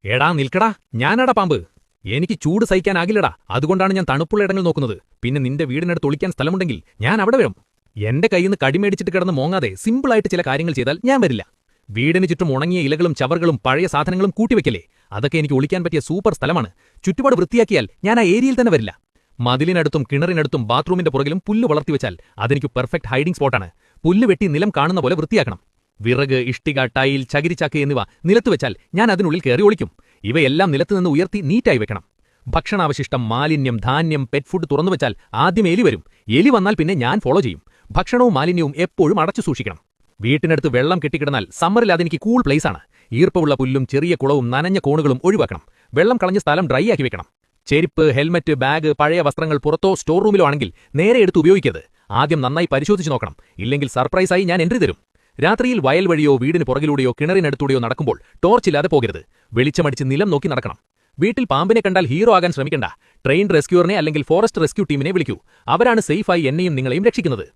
എടാ നിൽക്കടാ, ഞാനാടാ പാമ്പ്. എനിക്ക് ചൂട് സഹിക്കാനാകില്ലടാ, അതുകൊണ്ടാണ് ഞാൻ തണുപ്പുള്ള ഇടങ്ങൾ നോക്കുന്നത്. പിന്നെ നിന്റെ വീടിനടുത്ത് ഒളിക്കാൻ സ്ഥലമുണ്ടെങ്കിൽ ഞാൻ അവിടെ വരും. എന്റെ കയ്യിന്ന് കടിമേടിച്ചിട്ട് കിടന്ന് മോങ്ങാതെ സിമ്പിളായിട്ട് ചില കാര്യങ്ങൾ ചെയ്താൽ ഞാൻ വരില്ല. വീടിന് ചുറ്റും ഉണങ്ങിയ ഇലകളും ചവറുകളും പഴയ സാധനങ്ങളും കൂട്ടിവെക്കലേ, അതൊക്കെ എനിക്ക് ഒളിക്കാൻ പറ്റിയ സൂപ്പർ സ്ഥലമാണ്. ചുറ്റുപാട് വൃത്തിയാക്കിയാൽ ഞാൻ ആ ഏരിയയിൽ തന്നെ വരില്ല. മതിലിനടുത്തും കിണറിനടുത്തും ബാത്റൂമിന്റെ പുറകിലും പുല്ല് വളർത്തിവെച്ചാൽ അതെനിക്ക് പെർഫെക്റ്റ് ഹൈഡിംഗ് സ്പോട്ടാണ്. പുല്ല് വെട്ടി നിലം കാണുന്ന പോലെ വൃത്തിയാക്കണം. വിറക്, ഇഷ്ടിക, ടൈൽ, ചകിരിച്ചാക്ക് എന്നിവ നിലത്ത് വെച്ചാൽ ഞാൻ അതിനുള്ളിൽ കയറി ഒളിക്കും. ഇവയെല്ലാം നിലത്തുനിന്ന് ഉയർത്തി നീറ്റായി വെക്കണം. ഭക്ഷണാവശിഷ്ടം, മാലിന്യം, ധാന്യം, പെറ്റ് ഫുഡ് തുറന്നുവെച്ചാൽ ആദ്യം എലി വരും. എലി വന്നാൽ പിന്നെ ഞാൻ ഫോളോ ചെയ്യും. ഭക്ഷണവും മാലിന്യവും എപ്പോഴും അടച്ചു സൂക്ഷിക്കണം. വീട്ടിനടുത്ത് വെള്ളം കെട്ടിക്കിടന്നാൽ സമ്മറിൽ അതെനിക്ക് കൂൾ പ്ലേസാണ്. ഈർപ്പമുള്ള പുല്ലും ചെറിയ കുളവും നനഞ്ഞ കോണുകളും ഒഴിവാക്കണം. വെള്ളം കളഞ്ഞ സ്ഥലം ഡ്രൈ ആക്കി വെക്കണം. ചെരുപ്പ്, ഹെൽമറ്റ്, ബാഗ്, പഴയ വസ്ത്രങ്ങൾ പുറത്തോ സ്റ്റോർ റൂമിലോ ആണെങ്കിൽ നേരെ എടുത്ത് ഉപയോഗിക്കരുത്. ആദ്യം നന്നായി പരിശോധിച്ച് നോക്കണം. ഇല്ലെങ്കിൽ സർപ്രൈസായി ഞാൻ എൻട്രി തരും. രാത്രിയിൽ വയൽ വഴിയോ വീടിന് പുറകിലൂടെയോ കിണറിനടുത്തൂടെയോ നടക്കുമ്പോൾ ടോർച്ചില്ലാതെ പോകരുത്. വെളിച്ചമടിച്ച് നിലം നോക്കി നടക്കണം. വീട്ടിൽ പാമ്പിനെ കണ്ടാൽ ഹീറോ ആകാൻ ശ്രമിക്കണ്ട. ട്രെയിൻഡ് റെസ്ക്യൂറിനെ അല്ലെങ്കിൽ ഫോറസ്റ്റ് റെസ്ക്യൂ ടീമിനെ വിളിക്കൂ. അവരാണ് സേഫായി എന്നെയും നിങ്ങളെയും രക്ഷിക്കുന്നത്.